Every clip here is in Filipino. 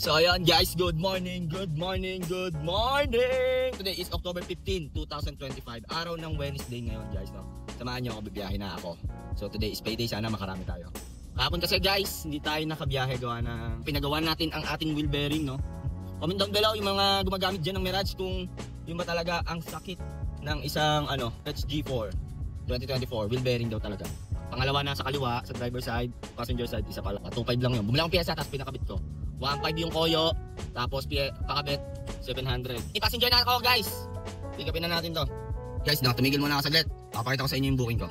So ayan guys, good morning, good morning, good morning! Today is October 15, 2025. Araw ng Wednesday ngayon guys, no? Samahan nyo ako, bibiyahe na ako. So today is payday, sana makarami tayo. Kahapon kasi guys, hindi tayo nakabiyahe gawa na pinagawa natin ang ating wheel bearing, no? Comment down below yung mga gumagamit dyan ng Mirage kung yung ba talaga ang sakit ng isang HG4 2024, wheel bearing daw talaga. Pangalawa na sa kaliwa, sa driver side, passenger side, isa pala. 2.5 lang yun. Bumili akong pyesa, tapos pinakabit ko. 1.5 yung koyo, tapos pakabit, 700. I-passenger na ako guys! Pick upin na natin to. Guys, tumigil muna ako saglit. Papakita ko sa inyo yung booking ko.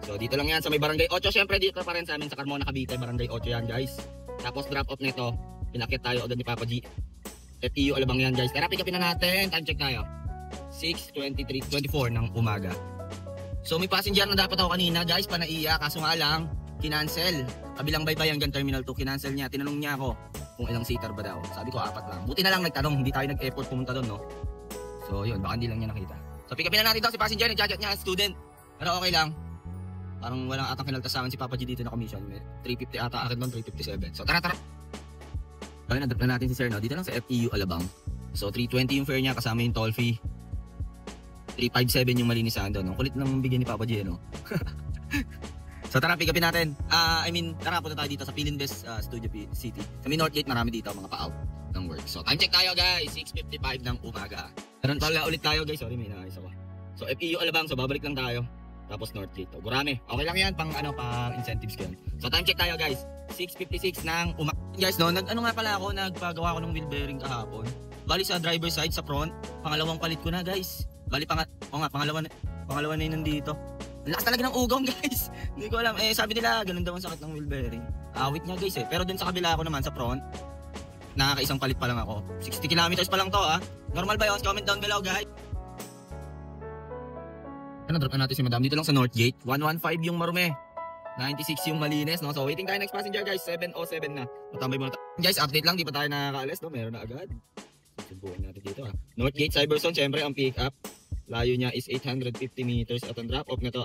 So dito lang yan sa may Barangay 8. Siyempre dito pa rin sa amin sa Carmona, Cavite. Barangay 8 yan guys. Tapos drop off nito, pinakit tayo agad ni Papa G. FEU Alabang yan guys. Tara, pick upin na natin. Time check tayo. 6:24 ng umaga. So may passenger na dapat ako kanina guys, panaiya. Kaso nga lang, kinancel. Kabilang baybay hanggang Terminal 2, kinancel niya. Tinanong niya ako kung ilang seater ba daw. Sabi ko 4 lang. Buti na lang nagtanong, hindi tayo nag-effort pumunta doon, no? So yun, baka hindi lang niya nakita. So pick upin na natin to si passenger, nag-chat niya, student. Pero okay lang. Parang walang atang kinaltas sa akin si Papa G dito na commission. 350 ata, akin doon 357. So tara. Okay, nadrop na natin si sir, no? Dito lang sa FEU Alabang. So 320 yung fare niya, kasama yung toll fee. 357 yung malinisan doon, no? Kulit nang bigyan ni Papa G, no? So tara, pick upin natin. Tara, punta tayo dito sa Philinvest Studio City. Sa may Northgate, marami dito mga pa-out ng work. So time check tayo guys, 6:55 ng umaga. Meron pala ulit tayo guys, sorry may naayos ako. So FEU Alabang, so babalik lang tayo. Tapos Northgate, Gurame. Okay lang yan, pang incentives ko yan. So time check tayo guys, 6:56 ng umaga. Guys, no, nga pala ako, nagpagawa ko ng wheel bearing kahapon. Bali sa driver side, sa front, pangalawang palit ko na guys. Bali pangalawa na yun nandito. Lakas talaga ng ugong guys. Hindi ko alam. Sabi nila ganun daw ang sakit ng wheel bearing. Awit niya guys Pero dun sa kabila ako naman sa front, nakakaisang palit pa lang ako. 60 kilometers pa lang to Normal ba yun? Comment down below guys. Drop na natin si madam. Dito lang sa Northgate. 115 yung marume. 96 yung malinis, no? So waiting tayo next passenger guys. 7:07 na. Matambay muna tayo. Guys, update lang. Di pa tayo nakakaalis, no? Meron na agad. Subukan natin dito Northgate Cyberzone, syempre ang pick up. Layo niya is 850 meters at ang drop off na to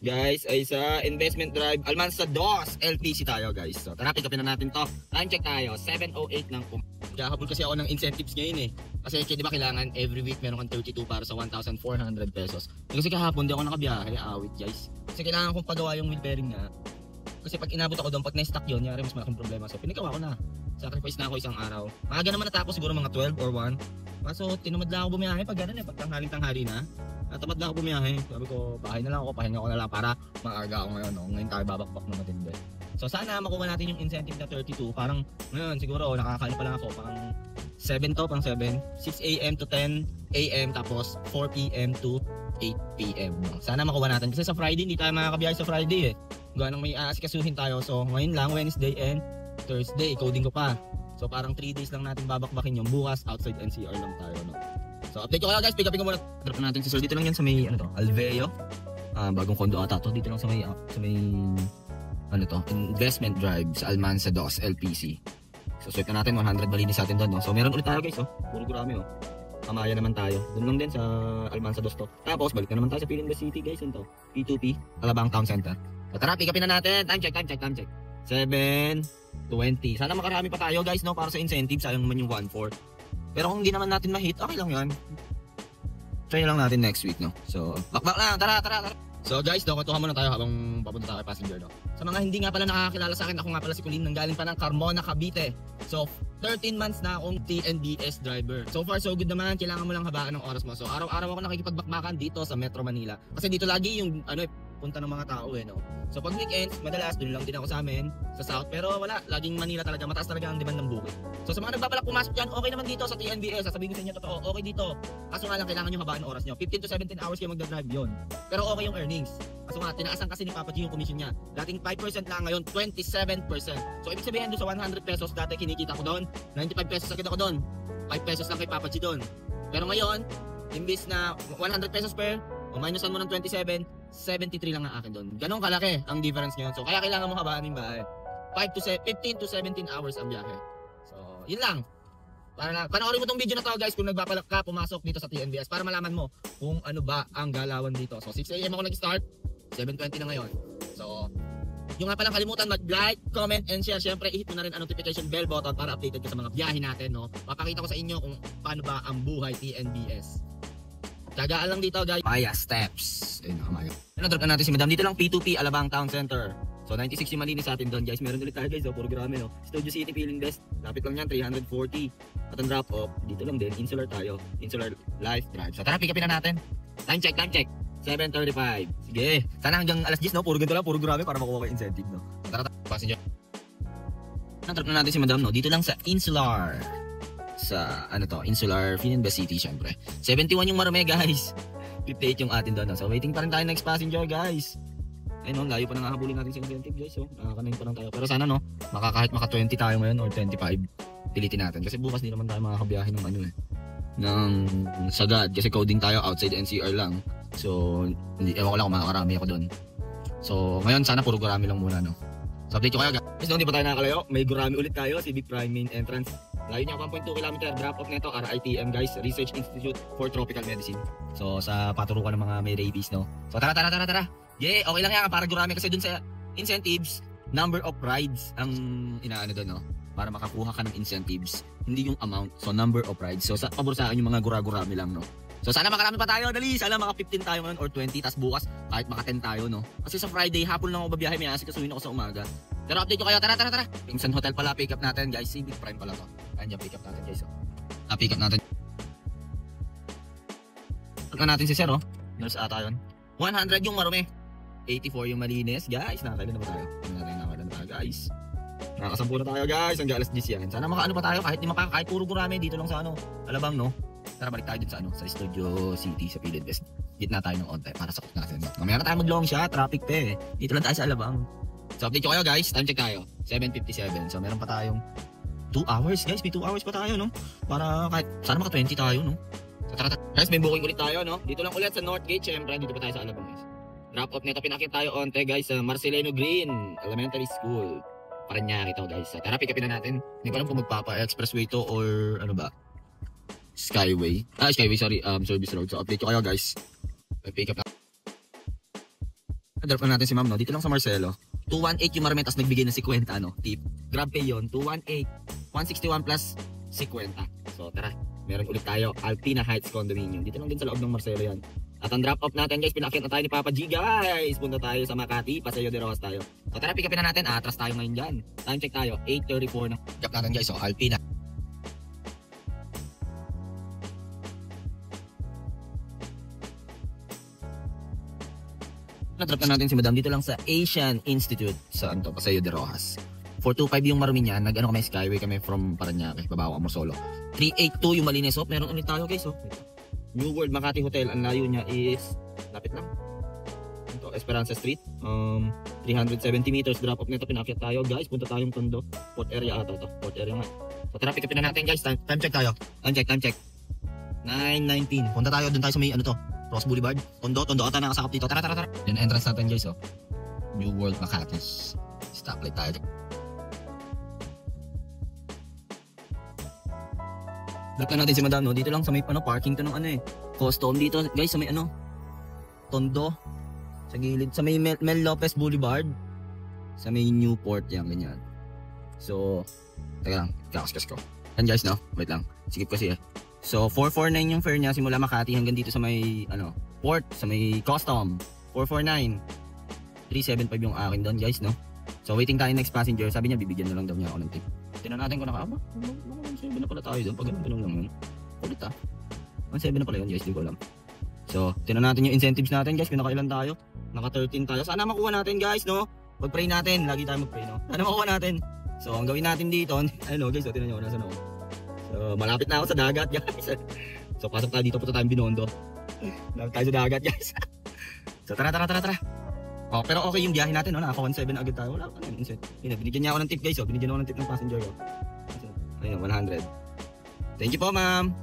guys ay sa Investment Drive Almanza Dos LPC tayo guys. So tara, pick upin na natin to. Time check tayo, 7:08 ng Kahabol kasi ako ng incentives ngayon Kasi di ba kailangan every week meron kang 32 para sa 1,400 pesos. Kasi kahapon di ako nakabiyahe, awit guys. Kasi kailangan kong pagawa yung wheel bearing nga. Kasi pag inabot ako doon, pag na-stock yun, yari mas malaking problema. So pinagawa ko na. Sacrifice na ako isang araw. Maaga naman natapos, siguro mga 12 or 1. Kaso tinamad lang ako bumiyahe pag gano'n pag tanghaling-tanghali na. Tamad na ako bumiyahe. Sabi ko, bahay na lang ako, pahinga ko na lang para maaga ako ngayon. Ngayon tayo babakbak na matindi. So sana makuha natin yung incentive na 32. Parang ngayon siguro nakakain pa lang ako. Parang 7 to, pang 7. 6 AM to 10 AM tapos 4 PM to 8 PM. Sana makuha natin. Kasi sa Friday, hindi tayo makakabiyahe sa Friday Gawa nang may aasikasuhin tayo. So ngayon lang, Wednesday and Thursday, coding ko pa. So parang 3 days lang natin babakbakin yung bukas, outside NCR lang tayo, no? So update ko kayo guys, pick upin ko muna. Drop na natin si sir. Dito lang yan sa may, Alveo. Bagong condo ata to. Dito lang sa may, Investment Drive sa Almanza Dos LPC. So swipe na natin, 100 malinis sa atin doon, no? So meron ulit tayo guys, Puro Gurame, Kamaya naman tayo. Doon lang din sa Almanza Dos to. Tapos balik na naman tayo sa Philinvest City guys, P2P, Alabang Town Center. So tara, pick upin na natin. Time check. 7:20. Sana makarami pa tayo guys, no? Para sa incentive, sayang naman yung 1/4. Pero kung hindi naman natin ma-hit, okay lang yan. Try lang natin next week, no? So, bakbak lang. Tara. So guys, kwentuhan muna tayo habang papunta tayo kay passenger, no? Sa mga hindi nga pala nakakakilala sa akin, ako nga pala si Colin, nanggaling pa ng Carmona, Cavite. So 13 months na akong TNBS driver. So far so good naman, kailangan mo lang habaan ng oras mo. So araw-araw ako nakikipagbakbakan dito sa Metro Manila. Kasi dito lagi yung punta ng mga tao no. So pag weekends, madalas doon lang din ako sa amin sa South, pero wala, laging Manila talaga, mataas talaga ang demand ng booking. So sa mga nagbabalak pumasok diyan, okay naman dito sa TNBS, sasabihin ko sa inyo totoo, okay dito. Kaso nga lang kailangan niyo habaan ng oras niyo. 15 to 17 hours kayo magda-drive 'yon. Pero okay yung earnings. Kaso nga tinaasan kasi ni Papa G yung commission niya. Dating 5% lang, ngayon 27%. So ibig sabihin doon sa 100 pesos dati kinikita ko doon, 95 pesos agad ako doon. 5 pesos lang kay Papa G doon. Pero ngayon, imbis na 100 pesos per, o minusan mo ng 27, 73 lang ang akin doon. Ganon kalaki ang difference ngayon. So kaya kailangan mo habaan yung bahay. 15 to 17 hours ang biyahe. So yun lang. Panoorin mo tong video na to guys kung nagbabalak ka pumasok dito sa TNBS para malaman mo kung ano ba ang galawan dito. So 6 AM ako nag-start, 7:20 na ngayon. So Yung nga palang kalimutan mag-like, comment, and share. Siyempre, i-hit mo na rin ang notification bell button para updated ka sa mga biyahe natin, no? Papakita ko sa inyo kung paano ba ang buhay TNBS. Tagaan lang dito, guys. Maya Steps. Ayun, Maya. Drop na natin si Madam. Dito lang P2P, Alabang Town Center. So, 96 yung malinis sa atin doon, guys. Meron ulit tayo, guys. Puro grame, no? Studio City Feeling Best. Lapit lang yan, 340. At ang drop off, dito lang din. Insular tayo. Insular Life Drive. So, tara, pick upin na natin. Time check. 7:35. Sige. Sana hanggang alas 10, no? Puro ganito lang, puro grame para makuha kayo incentive, no? Tara, passenger. Drop na natin si Madam, no? Dito lang sa Insular. Sa Insular Feeling Best City, syempre. 71 yung marami, guys. 58 yung atin doon, no? So, waiting pa rin tayo next passenger, guys. Ayun, no? Layo pa nang hahabulin natin sa incentive, guys. So, nakakanayin pa lang tayo. Pero sana, no? Kahit maka 20 tayo ngayon or 25, pilitin natin. Kasi bukas di naman tayo makakabiyahe ng ng sagad. Kasi coding tayo outside NCR lang. So, ewan ko lang kung makakarami ako doon. So, ngayon, sana puro gurami lang muna, no? So, update ko kayo, guys. No, hindi pa tayo nakakalayo. May gurami ulit tayo. Civic Prime Main Entrance. Layo niya 1.2 km, drop off nito, RITM, guys, Research Institute for Tropical Medicine. So, sa paturukan ng mga may rabies, no? So, tara. Yeah, okay lang yan, para gurami kasi dun sa incentives, number of rides ang inaano doon, no? Para makakuha ka ng incentives, hindi yung amount. So, number of rides. So, sa pabor sa akin yung mga gurami lang, no? So, sana makarami pa tayo, dali. Sana maka 15 tayo ngayon or 20, tas bukas kahit maka 10 tayo, no? Kasi sa Friday, hapon lang ako babiyahe, may asikasuhin ako sa umaga. Pero update ko kayo, tara. Kingston Hotel pala, pick up natin, guys. Civic Prime pala to. Ayan, pick up natin, guys. Pick up natin. Pick natin si Sir, oh. Nurse ata yun. 100 yung marumi. 84 yung malinis, guys. Nakakailan na ba tayo? Nakakailan na tayo, guys. Nakakasampu na tayo, guys. Hanggang alas 10 yan. Sana makaano pa tayo, kahit puro gurami dito lang sa Alabang, no? Tara, balik tayo dun sa Studio City, sa Philid West. Gitna tayo ng on time para sakot natin. Mamaya na tayo mag-long shot, traffic pa eh. Dito lang tayo sa Alabang. So, update ko kayo, guys. Time check tayo. 7:57. So, meron pa tayong 2 hours, guys. May 2 hours pa tayo, no? Para kahit, sana maka 20 tayo, no? So, tara. Guys, may booking ulit tayo, no? Dito lang ulit sa North Gate, syempre. Dito pa tayo sa Alabang, guys. Drop off nito, pinakit tayo on time, guys, sa Marcelino Green Elementary School. Paranaque to, guys. So, tara, pick upin na natin. Hindi ko alam kung magpapa-expressway to or ano ba? Skyway. Skyway, sorry. Service road. So, update ko kayo, guys. Pick up na. Drop na natin si ma'am, no? Dito lang sa Marcelo. 218 yung marami, tapos nagbigay ng 50, no? Tip. Grab pay yun. 218. 161 plus 50. So, tara. Meron ulit tayo. Alpina Heights Condominium. Dito lang din sa loob ng Marcelo yan. At ang drop off natin, guys, pinakit na tayo ni Papa G, guys. Punta tayo sa Makati, Paseo de Rojas tayo. So, tara, pick upin na natin. Atras tayo ngayon dyan. Time check tayo. 8:34 na. Drop natin, guys. So, Alpina. Na-drop na natin si Madam dito lang sa Asian Institute sa Paseo de Rojas. 425 yung marumi niya. Nag-ano kami, Skyway kami from Paranaque. Babawa ka mo solo. 382 yung malinis. Oh, meron ulit tayo, guys. Oh. New World Makati Hotel. Ang layo niya is lapit lang. Ito, Esperanza Street. 370 meters drop off nito. Pinakyat tayo, guys. Punta tayong Tondo. Port area ata to. Port area nga. So, tara, pick upin na natin, guys. Time check tayo. Time check. 9:19. Punta tayo. Doon tayo sa may ano to. Ross Boulevard. Tondo ata nakasakop dito. Tara. Yan entrance natin, guys, oh. New World Makati. Stoplight tayo. Drop na natin si Madam, no? Dito lang sa may parking to ng custom dito, guys, sa may Tondo. Sa gilid, sa may Mel Lopez Boulevard. Sa may Newport, yan, ganyan. So, teka lang, kakas ko. Yan, guys, no? Wait lang. Sikip kasi So, 449 yung fare niya simula Makati hanggang dito sa may port, sa may custom. 449. 375 yung akin doon, guys, no? So, waiting tayo next passenger. Sabi niya bibigyan na lang daw niya ako ng tip. Tingnan natin kung nakaaba. 1.7 na pala tayo doon. Pag ganun lang yun. Ulit 1.7 na pala yun, guys, di ko alam. So, tingnan natin yung incentives natin, guys. Kung nakailan tayo. Naka 13 tayo. Sana makuha natin, guys, no? Mag-pray natin. Lagi tayo mag-pray, no? Sana makuha natin. So, ang gawin natin dito, guys, so, tingnan nyo, nasa no. So, malapit na ako sa dagat, guys. So, pasok tayo dito, punta tayong Binondo. Malapit tayo sa dagat, guys. So, tara. Oh, pero okay yung biyahe natin, no? Naka 1.7 agad tayo. Wala ka na yun. Binigyan niya ako ng tip, guys. Binigyan ako ng tip ng passenger ko. Ayun, 100. Thank you po, ma'am.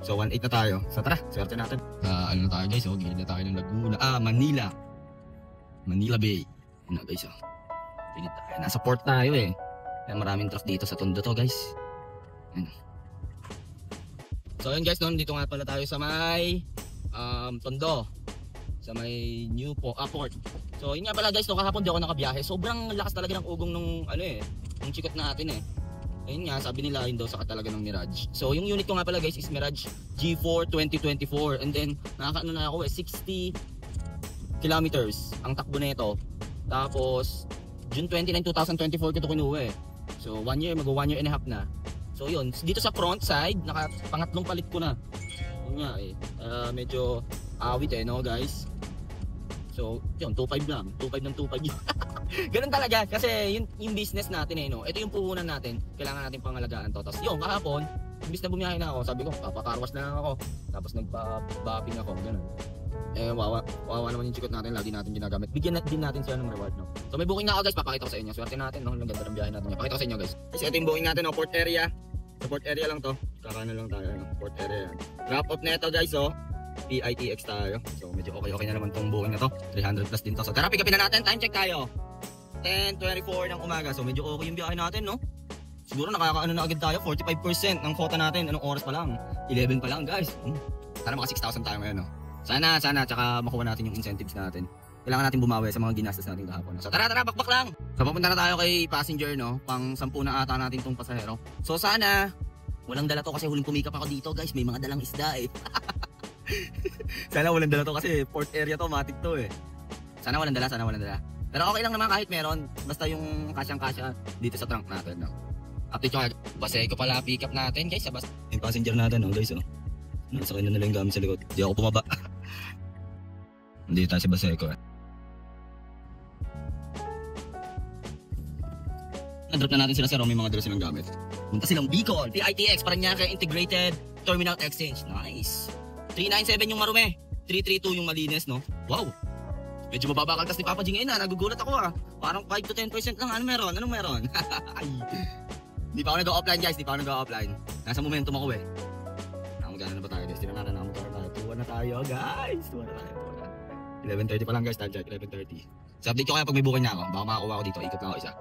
So, 1.8 na tayo. So, tara. Swerte natin. Ano na tayo, guys? Gilid na tayo ng Laguna. Manila. Manila Bay. Ano, guys? Gilid tayo. Nasa port tayo, eh. Kaya maraming truck dito sa Tondo to, guys. So yun, guys, dito nga pala tayo sa may Tondo, sa may Newport, port. So yun nga pala guys, no, kahapon di ako nakabiyahe. Sobrang lakas talaga ng ugong nung nung chikot natin Ayun nga, sabi nila yun daw sa talaga ng Mirage. So yung unit ko nga pala guys is Mirage G4 2024. And then nakakaano na ako 60 kilometers ang takbo na ito. Tapos June 29, 2024 ko ito kinuha So 1 year, mag-1 year and a half na. So yun, dito sa front side, pangatlong palit ko na. Yun nga medyo awit no guys. So yun, 2.5 lang, 2.5 ng 2.5 Ganun talaga, kasi yung business natin no. Ito yung puhunan natin, kailangan natin pangalagaan to. Tapos yun, kahapon, imbis na bumiyahe na ako, sabi ko, papakarwas na lang ako. Tapos nagpa-bopping ako, ganun. Wawa naman yung chikot natin, lagi natin ginagamit. Bigyan din natin siya ng reward, no. So may booking na ako guys, papakita ko sa inyo. Swerte natin, no, ang ganda ng biyahe natin. Papakita ko sa inyo guys. Kasi ito yung booking natin, no, port area. Sa port area lang to, kakana lang tayo, no, port area yan. Drop off na ito guys, PITX tayo. So medyo okay na naman tong booking na to. 300 plus din to. So tara, pick upin na natin, time check tayo. 10:24 ng umaga. So medyo okay yung biyahe natin, no? Siguro nakakaano na agad tayo, 45% ng quota natin. Anong oras pa lang? 11 pa lang, guys. Sana maka 6,000 tayo ngayon, no? Sana, tsaka makuha natin yung incentives natin. Kailangan natin bumawi sa mga ginastos natin kahapon. So tara, bakbak lang! So papunta na tayo kay passenger, no? Pang 10 na ata natin tong pasahero. So sana, walang dala to kasi huling pumikap ako dito, guys. May mga dalang isda, Sana walang dala to kasi port area to, matik to, Sana walang dala. Pero okay lang naman kahit meron, basta yung kasyang-kasya dito sa trunk natin, no? Update ko, Baseco pala pick up natin, guys. Yung passenger natin, guys, nasa kanya nila yung gamit sa likod. Di ako pumaba. Hindi tayo si Baseco, Na-drop na natin sila sa may mga dala silang gamit. Punta silang Bicol, PITX, Parañaque Integrated Terminal Exchange. Nice. 397 yung marume, 332 yung malinis, no? Wow. Medyo mababa kaltas ni Papa G ngayon nagugulat ako Parang 5 to 10% lang. Anong meron? Ay. Di pa ako nag-offline guys, Nasa momentum ako Magkano na ba tayo guys? Tinanara na magkano tayo. Tuwa na tayo guys. 11:30 pa lang guys, time check, 11:30. So update ko kaya pag may booking na ako. Baka makakuha ako dito, ikot na ako isa.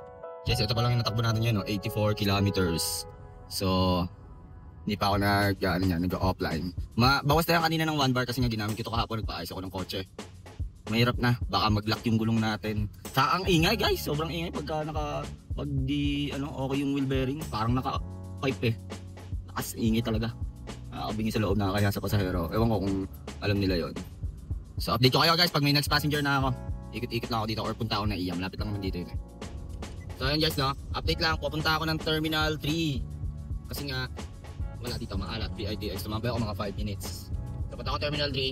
Guys, ito pa lang yung natakbo natin yun, 84 kilometers. So, hindi pa ako nag-offline. Bawas na yan kanina ng 1 bar kasi nga ginamit ko ito kahapon, nagpaayos ako ng kotse. Mahirap na, baka mag-lock yung gulong natin. Sa ang ingay guys, sobrang ingay pagka okay yung wheel bearing, parang naka-pipe Lakas ingay talaga. Nakakabingi sa loob, nakakaya sa pasahero. Ewan ko kung alam nila yon. So update ko kayo guys pag may next passenger na ako. Ikot-ikot lang ako dito or punta ako na Iya, malapit lang naman dito So ayun guys, no, update lang, pupunta ako ng Terminal 3. Kasi nga, wala dito, maalat, PITX. Tumabay ako mga 5 minutes. So punta ako Terminal 3.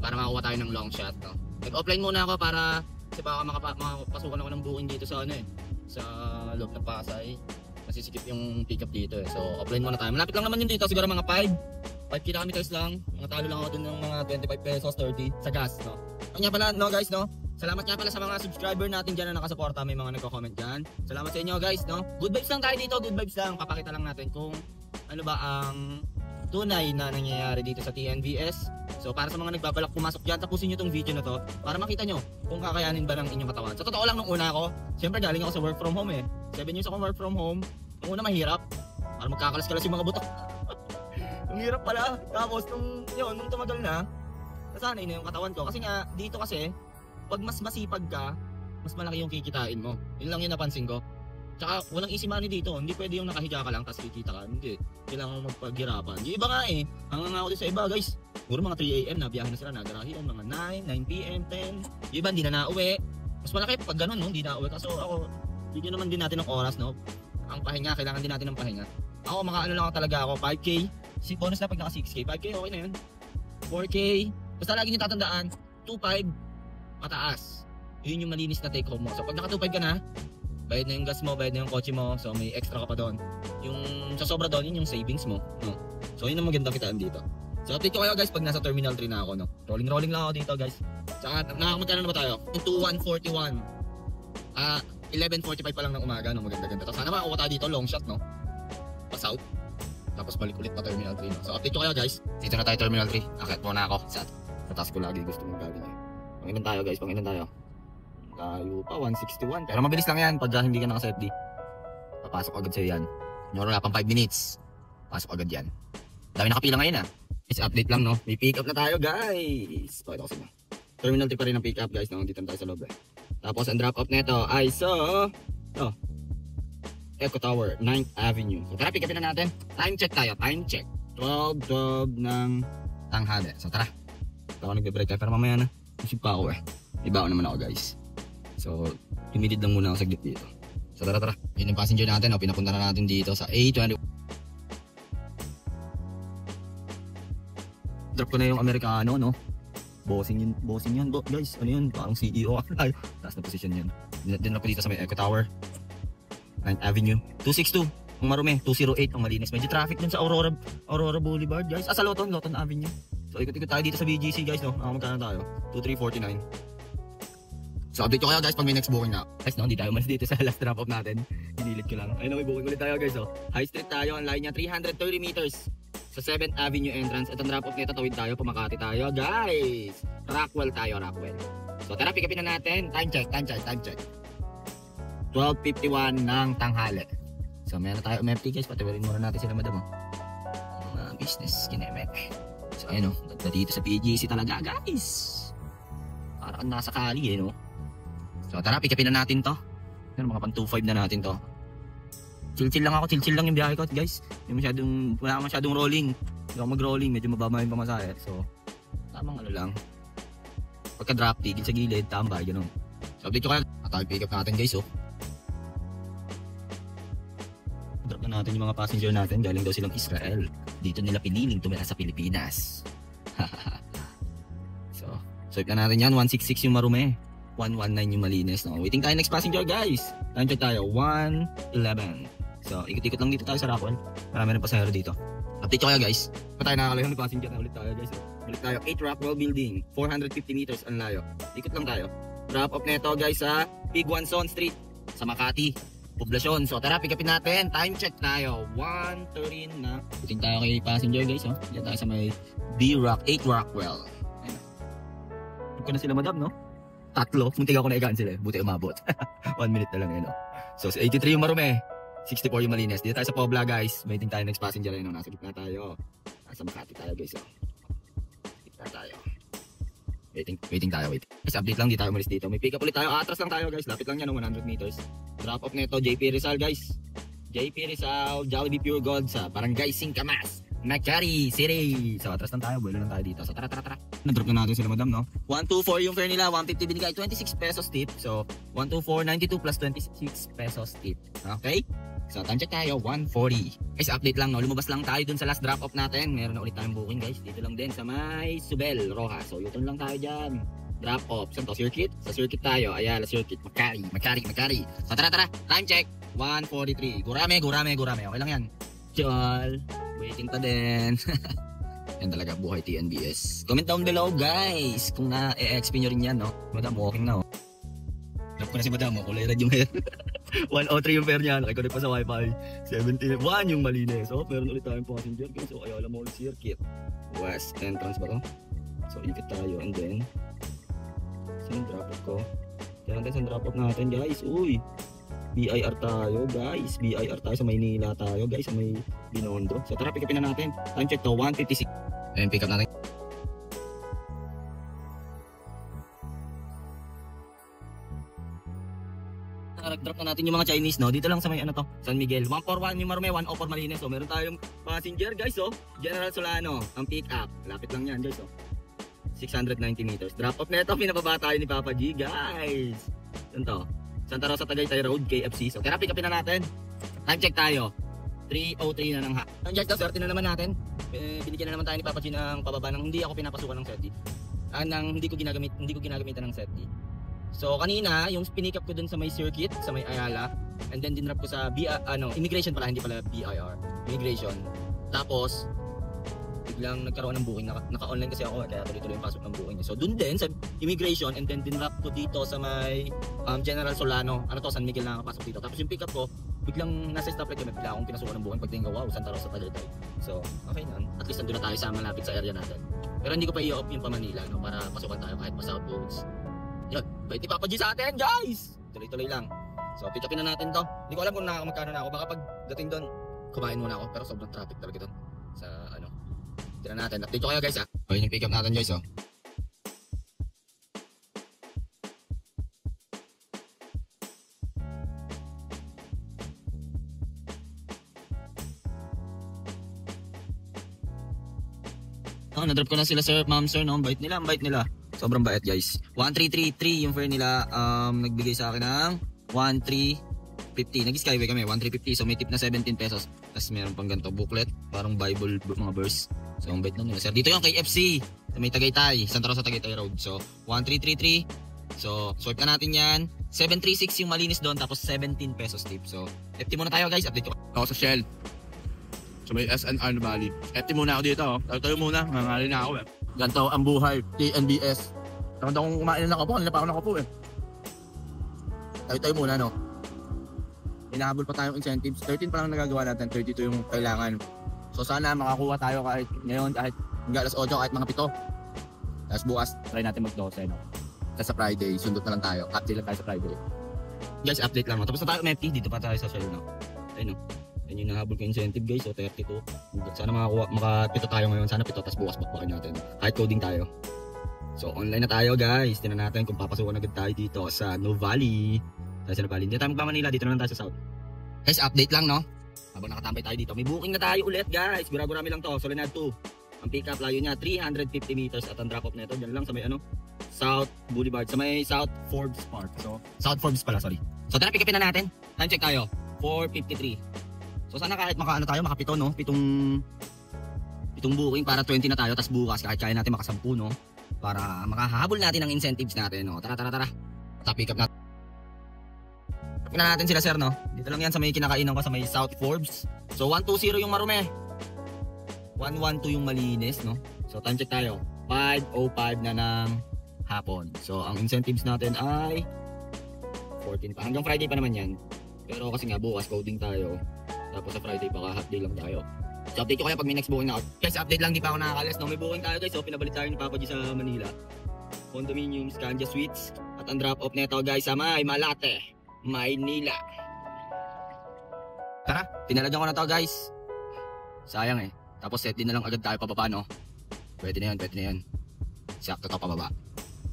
Para makakuha tayo ng long shot, no? Nag-offline muna ako para kasi baka makapasukan ako ng booking dito sa sa loob ng Pasay. Masisikip yung pick up dito So offline muna tayo. Malapit lang naman yun dito, siguro mga 5 kilometers lang. Mga talo lang ako dun ng mga 25 pesos, 30 sa gas, no? Kanya pala, no guys, no? Salamat nga pala sa mga subscriber natin dyan na nakasuporta. May mga nagko-comment dyan. Salamat sa inyo guys, no? Good vibes lang tayo dito, good vibes lang. Papakita lang natin kung ano ba ang tunay na nangyayari dito sa TNVS. So para sa mga nagbabalak pumasok dyan, tapusin nyo tong video na to para makita nyo kung kakayanin ba ng inyong katawan. Sa totoo lang nung una ako, siyempre galing ako sa work from home 7 years ako work from home. Nung una mahirap, para magkakalas-kalas yung mga butok. Ang hirap pala. Tapos nung tumagal na, nasanay na yung katawan ko. Kasi nga, dito kasi, pag mas masipag ka, mas malaki yung kikitain mo. Yun lang yung napansin ko. Tsaka walang easy money dito. Hindi pwede yung nakahiga ka lang tapos kikita ka. Hindi. Kailangan magpaghirapan. Yung iba nga hanggang ako din sa iba guys. Siguro mga 3 AM na biyahe na sila. Nagarahian mga 9 PM, 10. Yung iba hindi na nauwi. Mas malaki pag ganun, no? Hindi na nauwi. Kaso ako, bigyan naman din natin ng oras, no? Ang pahinga, kailangan din natin ng pahinga. Ako, lang ako talaga ako. 5K. Si bonus na pag naka 6K. 5K, okay na yun. 4K. Basta lagi nyo tatandaan, 2.5 mataas. Yun yung malinis na take home mo. So pag naka 2.5 ka na, bayad na yung gas mo, bayad na yung kotse mo, so may extra ka pa doon. Yung sa sobra doon, yun yung savings mo, no? So yun ang magandang kitaan dito. So update ko kayo guys pag nasa Terminal 3 na ako, no? Rolling lang ako dito guys. Saka nakakamagkano na ba tayo? 2141. 11:45 pa lang ng umaga, no? Maganda-ganda. So sana makakuha tayo dito, long shot, no? Pa-south. Tapos balik ulit pa Terminal 3, no? So update ko kayo guys. Dito na tayo Terminal 3. Akit muna ako. Sa taas ko lagi gusto mong galing Pangilan tayo guys, pangilan tayo. Tayo pa, 161. Pero mabilis lang yan pag hindi ka naka-safety. Papasok agad sa'yo yan. Wala pang 5 minutes. Pasok agad yan. Dami nakapila ngayon Is update lang, no? May pick up na tayo guys. Pakita ko sa inyo. Terminal 3 pa rin ang pick up guys, no? Dito tayo sa loob eh. Tapos ang drop off nito ay sa Eco Tower, 9th Avenue. So tara, pick upin na natin. Time check tayo, time check. 12 ng tanghali. So tara. Ako nagbe-break tayo, pero mamaya na. Isip pa ako eh. Iba naman ako guys. So, tumidid lang muna ako saglit dito. So tara. Yun yung passenger natin, pinapunta na natin dito sa A21. Drop ko na yung Amerikano, no? Bossing yun, guys. Ano yun? Parang CEO ako tayo. Taas na position yun. Dinrop ko dito sa may Eco Tower. 9th Avenue. 262. Ang marumi. 208 ang malinis. Medyo traffic dun sa Aurora Boulevard, guys. Sa Loton Avenue. So, ikot-ikot tayo dito sa BGC, guys, no? Magkano tayo? 2349. So, update ko kayo, guys, pag may next booking na. Guys, no? Hindi tayo mas dito sa last drop-off natin. Hinilit ko lang. Ayun, may booking ulit tayo, guys, oh. High Street tayo. Ang line niya, 330 meters. Sa 7th Avenue entrance. Itong drop-off nito, tawid tayo. Pumakati tayo, guys. Rockwell tayo, Rockwell. So, tara, pick upin na natin. Time check. 12:51 ng tanghali. So meron tayo MFT guys, patiwirin muna natin sila madam. Mga business kinemek. So ayun dito sa PGC talaga guys. Parang nasa kali no. So tara, pick upin na natin to. Yan, mga pang 2.5 na natin to. Chill lang ako, chill lang yung biyahe ko guys. Wala masyadong rolling. Hindi ako mag-rolling, medyo mababa yung pamasahe. So tamang ano lang. Pagka drop, tigil sa gilid, tambay, gano'n. So update ko kayo. Tayo pick up natin guys Drop na natin yung mga passenger natin. Galing daw silang Israel. Dito nila piniling tumira sa Pilipinas. So swipe na natin yan. 166 yung marumi. 119 yung malinis. No? Waiting tayo next passenger guys. Time check tayo. 111. So ikot-ikot lang dito tayo sa Rockwell. Marami rin pasahero dito. Update ko kayo guys. Pa tayo nakakalayo. May passenger na ulit tayo guys. Ulit tayo. 8 Rockwell Building. 450 meters ang layo. Ikot lang tayo. Drop off neto guys sa Piguanzon Street sa Makati. Poblasyon. So tara, pick upin natin. Time check tayo. 1:13 na. Puting tayo kay passenger guys. Diyan tayo sa may B-Rock 8 Rockwell. Ayun. Huwag ko na sila madam, no? Tatlo. Muntik ako na i-cancel eh. Buti umabot. 1 minute na lang yun. So 83 yung marumi. 64 yung malinis. Dito tayo sa Pobla guys. Waiting tayo next passenger. Ayun. Nasa gitna tayo. Nasa Makati tayo guys. Gitna tayo. Waiting tayo. Guys, update lang, di tayo umalis dito. May pick up ulit tayo. Atras lang tayo guys. Lapit lang yan, 100 meters. Drop off nito, JP Rizal guys. JP Rizal, Jollibee Pure Gold sa Barangay Singkamas, Makati City. So atras lang tayo, buwelo lang tayo dito. So tara. Nag-drop na natin sila madam, no? 124 yung fare nila, 150 binigay, 26 pesos tip. So 124, 92 plus 26 pesos tip. Okay? So time check tayo, 140. Guys, update lang, no? Lumabas lang tayo dun sa last drop off natin. Meron na ulit tayong booking guys. Dito lang din sa may Subel, Roja. So U-turn lang tayo dyan. Drop off. Saan to? Circuit? Sa circuit tayo. Ayala circuit. Makati. So tara. Time check. 1:43. Gurame. Okay lang yan. Chol. Waiting pa din. Yan talaga buhay TNBS. Comment down below guys kung na-e-XP nyo rin yan, no? Madam, walking na, Drop ko na si madam, kulay red yung hair. 103 yung fare niya. Nakikonek pa sa wifi. 71 yung malinis. So meron ulit tayong passenger guys. So Ayala Mall Circuit. West entrance ba to? So ikot tayo and then yung drop off ko. Kaya natin sa drop off natin guys. Uy, BIR tayo guys. BIR tayo sa Maynila tayo guys. Sa may Binondo. So tara, pick upin na natin. Time check to 1:56. Ayun, pick up natin. Drop na natin yung mga Chinese, no? Dito lang sa may ano to, San Miguel. 141 yung marumi, 104 malinis. So meron tayong passenger guys, General Solano. Ang pick up. Lapit lang yan guys, 690 meters. Drop off neto, pinababa tayo ni Papa G, guys. Ito, Santa Rosa Tagaytay Road, KFC. So tara, pick upin na natin. Time check tayo. 3:03 na ng hap. Guys, swerte na naman natin. Binigyan na naman tayo ni Papa G ng pababa ng hindi ako pinapasukan ng SETI. Hindi ko ginagamitan ng SETI. So kanina, yung pinick up ko dun sa may circuit, sa may Ayala, and then dinrap ko sa immigration pala, hindi pala BIR. Immigration. Tapos biglang nagkaroon ng booking, naka-online kasi ako kaya tuloy-tuloy yung pasok ng booking. So dun din sa immigration and then dinrap ko dito sa may General Solano, San Miguel na nakapasok dito. Tapos yung pick up ko, biglang nasa stoplight kami, bigla akong pinasukan ng booking. Pagtingin ko, wow, Santa Rosa Tagaytay. So okay nun, at least nandun na tayo sa malapit sa area natin. Pero hindi ko pa i-off yung pa Manila, no, para pasukan tayo kahit pa South Roads. Yun, bait ni Papa G sa atin guys. Tuloy-tuloy lang. So pick upin na natin to. Hindi ko alam kung magkano na ako. Baka pag dating doon, kumain muna ako. Pero sobrang traffic talaga doon. Sa tira natin. Update ko kayo guys, So yun yung pick up natin guys, Oh, na-drop ko na sila sir, ma'am sir, no? Ang bait nila. Sobrang bait guys. 1333 yung fare nila. Nagbigay sa akin ng 1350. Nag-skyway kami, 1350. So may tip na 17 pesos. Tapos meron pang ganito booklet, parang Bible mga verse. So ang bait na nila sir. Dito yung KFC. Sa may Tagaytay, Santa Rosa Tagaytay Road. So 1333. So swipe na natin yan. 736 yung malinis doon, tapos 17 pesos tip. So FT muna tayo guys, update ko. Ako sa Shell. So may SNR na Bali. FT muna ako dito. Tayo muna, mangali na ako eh. Ganito ang buhay, TNBS. Takot akong kumain na ako, kanina pa ako nakapo eh. Tayo muna no. Hinahabol pa tayong incentives. 13 pa lang nagagawa natin, 32 yung kailangan. So sana makakuha tayo kahit ngayon, kahit hanggang alas 8, kahit mga 7. Tapos bukas, try natin mag-12 no. Tapos sa Friday, sundot na lang tayo. Update lang tayo sa Friday. Guys, update lang no. Tapos na tayo MFT, dito pa tayo sa Shell no. Ayun no. Yan yung nahabol ko incentive guys, so 32. Sana makapito tayo ngayon, sana 7 tapos bukas bakbakin natin. Kahit coding tayo. So online na tayo guys, tingnan natin kung papasukan agad tayo dito sa Nuvali. Sa Nuvali, hindi tayo magpa-Manila, dito na lang tayo sa South. Guys, update lang no. Habang nakatambay tayo dito, may booking na tayo ulit guys. Gurami lang to, Soledad 2. Ang pick up layo niya 350 meters at ang drop off nito diyan lang sa may South Boulevard, sa may South Forbes Park. So South Forbes pala, sorry. So tara, pick upin na natin. Time check tayo. 4:53. So sana kahit makapito no, pitong booking para 20 na tayo, tas bukas kahit kaya natin makasampu no, para makahabol natin ang incentives natin no. Tara. Tap pick up natin. Pick na natin sila sir no. Dito lang yan sa may kinakainan ko sa may South Forbes. So 120 yung marume. 112 yung malinis no. So time check tayo. 5:05 na ng hapon. So ang incentives natin ay 14 pa. Hanggang Friday pa naman yan. Pero kasi nga bukas coding tayo. Tapos sa Friday baka half day lang tayo. So update ko kaya pag may next booking na ako. Guys, update lang, di pa ako nakakalis no. May booking tayo guys. So pinabalit tayo ni Papa G sa Manila. Condominium Scanja Suites. At ang drop off nito guys sa may Malate, Maynila. Tara, pinalagyan ko na to guys. Sayang eh. Tapos set din na lang agad tayo pababa no. Pwede na yan. Sakto to pababa.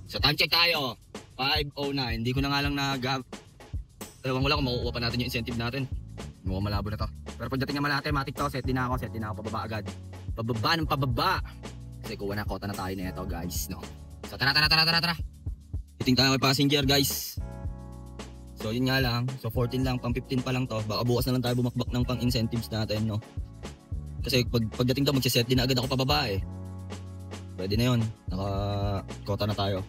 So time check tayo. 5:09. Hindi ko na nga lang ewan ko lang kung makukuha pa natin yung incentive natin. Mukhang malabo na to. Pero pagdating na Malate, matik to, set din na ako pababa agad. Pababa. Kasi kuha na, kota na tayo na ito guys, no. So tara. Hiting tayo kay passenger guys. So yun nga lang, so 14 lang, pang 15 pa lang to. Baka bukas na lang tayo bumakbak ng pang incentives natin, no. Kasi pagdating to, magsiset din na agad ako pababa eh. Pwede na yun, naka-kota na tayo.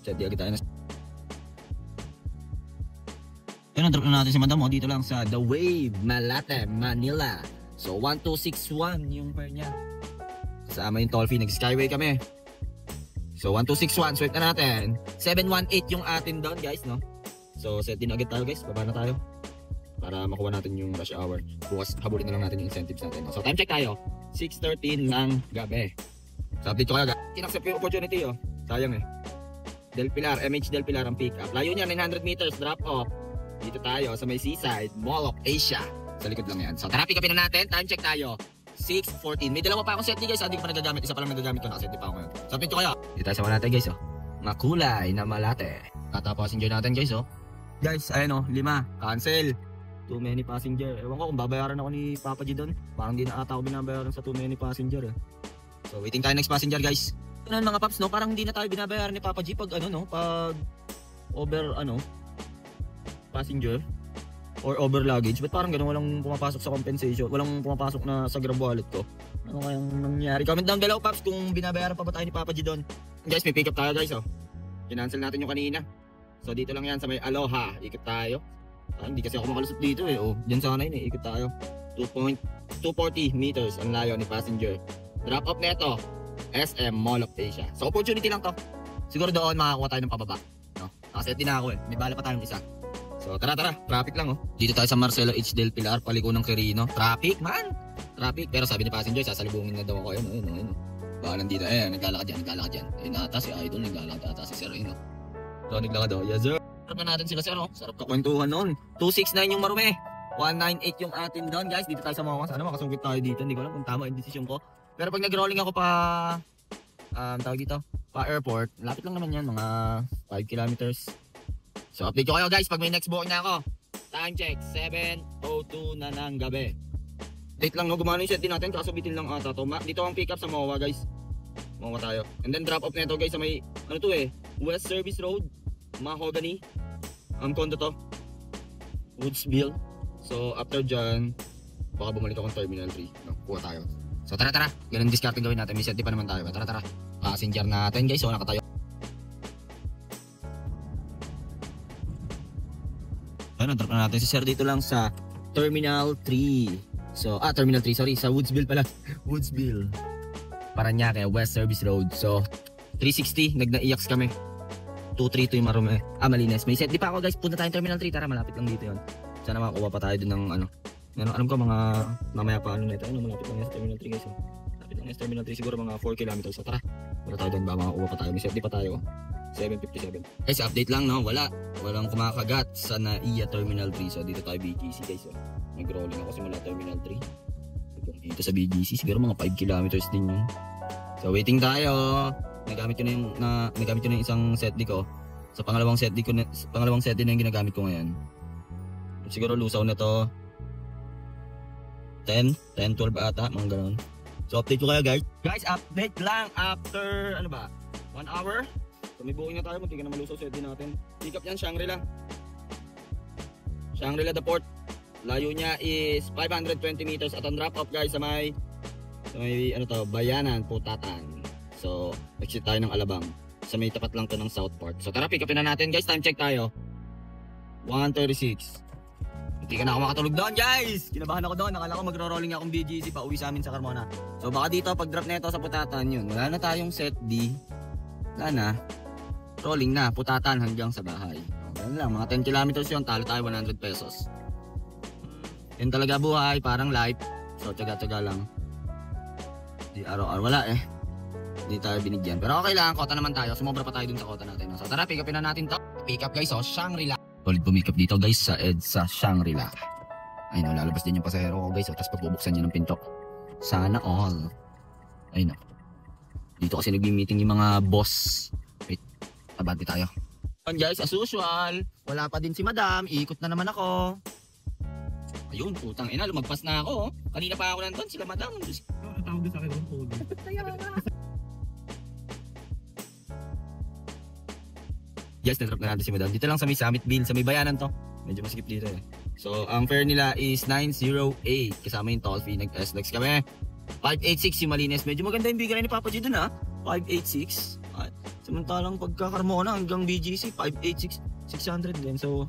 Set din agad tayo na. Yan, drop na natin si Madam dito lang sa The Wave, Malate, Manila. So 1261 yung fare niya. Kasama yung toll fee, nag-skyway kami. So 1261, swipe na natin. 718 yung atin doon guys, no. So set din agad tayo guys, baba na tayo. Para makuha natin yung rush hour. Bukas habulin na lang natin yung incentives natin, no? So time check tayo, 6:13 ng gabi. So update ko kaya guys, inaccept yung opportunity sayang eh. Del Pilar, MH Del Pilar ang pick up. Layo niya 900 meters, drop off. Dito tayo sa may Seaside, Mall of Asia. Sa likod lang yan. So tara, pick upin na natin. Time check tayo. 6:14. May dalawa pa akong set guys. Hindi ko pa nagagamit. Isa pa lang nagagamit ko. Nakaset pa ako ngayon. So update ko kayo. Dito tayo sa Malate guys. Makulay na Malate. Tata passenger natin guys. Guys, ayan 5. Cancel. Too many passenger. Ewan ko kung babayaran ako ni Papa G doon. Parang di na ata ako binabayaran sa too many passenger. So waiting tayo next passenger guys. Ano mga paps no? Parang di na tayo binabayaran ni Papa G pag pag over passenger or over luggage. But parang ganun, walang pumapasok sa compensation, walang pumapasok na sa Grab wallet ko. Ano kayang nangyari? Comment down below paps kung binabayaran pa ba tayo ni Papa G doon. Guys, may pick up tayo guys. Kinancel natin yung kanina. So dito lang yan sa may Aloha. Ikot tayo. Hindi kasi ako makalusot dito eh. Diyan sana yun eh. Ikot tayo. 2.240 meters ang layo ni passenger. Drop off neto, SM Mall of Asia. So opportunity lang to. Siguro doon makakuha tayo ng pababa, no? Nakaset din na ako eh. May bala pa tayong isa. So tara, traffic lang Dito tayo sa Marcelo H. Del Pilar, paliko ng Quirino. Traffic man! Traffic, pero sabi ni passenger, sasalubungin na daw ako. Ayun. Baka nandito, naglalakad dyan. Ayun ata si Idol, naglalakad ata si Sir, So naglakad yes sir. Sarap na natin sila sir, Sarap kakwentuhan noon. 269 yung marume. 198 yung atin doon guys. Dito tayo sa mga sana makasungkit tayo dito. Hindi ko alam kung tama yung desisyon ko. Pero pag nag-rolling ako pa, tawag dito, pa airport, lapit lang naman yan, mga 5 kilometers. So update ko kayo guys pag may next booking na ako. Time check, 7:02 na ng gabi. Date lang gumana yung set din natin, kaso bitin lang ata to. Dito ang pick up sa MOA guys. Makuha tayo. And then drop off na ito guys sa may, ano to eh, West Service Road, Mahogany. Condo to. Woodsville. So after dyan, baka bumalik akong Terminal 3. No, kuha tayo. So tara. Ganun discarding gawin natin. May set pa naman tayo. Tara. Passenger natin guys. So nakatayo. Ano, drop na natin si Sir dito lang sa Terminal 3. So, Terminal 3, sorry. Sa Woodsville pala. Woodsville. Paranaque, West Service Road. So, 360. Nagna-iaks kami. 232 yung Marume. Malines. May set. Di pa ako guys. Punta tayong Terminal 3. Tara, malapit lang dito yun. Sana makakuha pa tayo dun ng ano. Alam ko mga mamaya pa ano nito. Malapit lang sa Terminal 3 guys. Malapit lang sa Terminal 3. Siguro mga 4 kilometers. So, tara. Punta tayo dun ba makakuha pa tayo. May set. Di pa tayo. 7:57. Guys, update lang no. Walang kumakagat sa NAIA Terminal 3. So, dito tayo BGC guys. So, nag-rolling ako simula Terminal 3. Dito sa BGC. Siguro mga 5 kilometers din yun. So, waiting tayo. Nagamit ko na yung isang set di ko. Sa pangalawang set din na yung ginagamit ko ngayon. Siguro lusaw na to 10, 12 ata, mga ganoon. So update ko kayo guys. Guys, update lang after 1 hour. So may booking na tayo, munti ka na malusaw set din natin. Pick up yan, Shangri-La the port. Layo niya is 520 meters at ang drop off guys sa may Bayanan, Putatan. So, exit tayo ng Alabang. Sa may tapat lang to ng Southport. So, tara, pick upin na natin guys. Time check tayo. 1:36. Hindi ka na ako makatulog doon guys. Kinabahan ako doon. Nakala ko magro-rolling akong BGC pa uwi sa amin sa Carmona. So, baka dito pag drop na ito sa Putatan yun. Wala na tayong set D. Wala na. Rolling na. Putatan hanggang sa bahay. Ganun lang. Mga 10 kilometers yun. Talo tayo 100 pesos. Yan talaga buhay. Parang life. So, tsaga-tsaga lang. Di araw-araw. Wala eh. Hindi tayo binigyan. Pero okay lang, kota naman tayo. Sumobra pa tayo dun sa kota natin. So tara, pick upin na natin to. Pick up guys, Shangri-La. Solid pumikap dito guys sa EDSA Shangri-La. Ayun o, lalabas din yung pasahero ko guys. Tapos pagbubuksan niya ng pinto. Sana all. Ayun o. Dito kasi nag-meeting yung mga boss. Wait, abante tayo. Guys, as usual, wala pa din si madam. Iikot na naman ako. Ayun, putang ina, lumagpas na ako. Kanina pa ako nandun, sila madam. Tawag din sa akin ng phone. Kaya na. Guys, na-drop na natin si madam. Dito lang sa may Summitville, sa may Bayanan to. Medyo masikip dito eh. So, ang fare nila is 908. Kasama yung toll fee. Nag-SLEX kami. 586 yung Malines. Medyo maganda yung bigay ni Papa G dun ha. 586. At samantalang pagka Carmona hanggang BGC, 586. 600 din. So,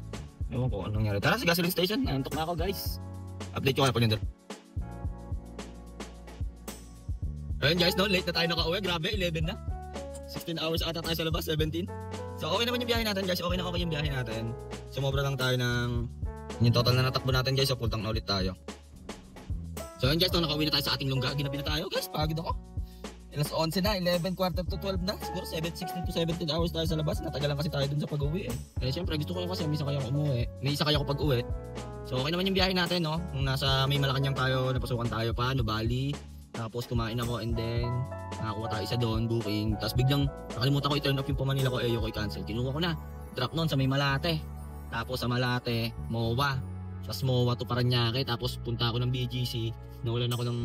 ewan ko anong nangyari. Tara sa gasoline station. Nantok na ako guys. Update ko kayo pag yun. Ayun guys, no? Late na tayo nakauwi. Grabe, 11 na. 16 hours ata tayo sa labas, 17. So okay naman yung biyahe natin guys, okay yung biyahe natin. Sumobra lang tayo ng yung total na natakbo natin guys, so puntang na ulit tayo. So yun guys, nakauwi na tayo sa ating lungga, ginabi na tayo guys, pagod ako. Alas 11 na, 11, quarter to 12 na, siguro 16 to 17 hours tayo sa labas, natagal lang kasi tayo dun sa pag-uwi eh. Kaya syempre gusto ko kasi may isa kayo umuwi, may isa kayo pag-uwi. So okay naman yung biyahe natin no, nung nasa may Malacanang tayo, napasukan tayo pa, Bali. Tapos kumain ako and then nakakuha tayo isa doon, booking. Tapos biglang nakalimutan ko i-turn off yung Pumanila ko, ayoko i-cancel. Kinuha ko na. Drop noon sa may Malate. Tapos sa Malate, MOA. Tapos MOA to Paranaque. Tapos punta ako ng BGC. Nawalan ako ng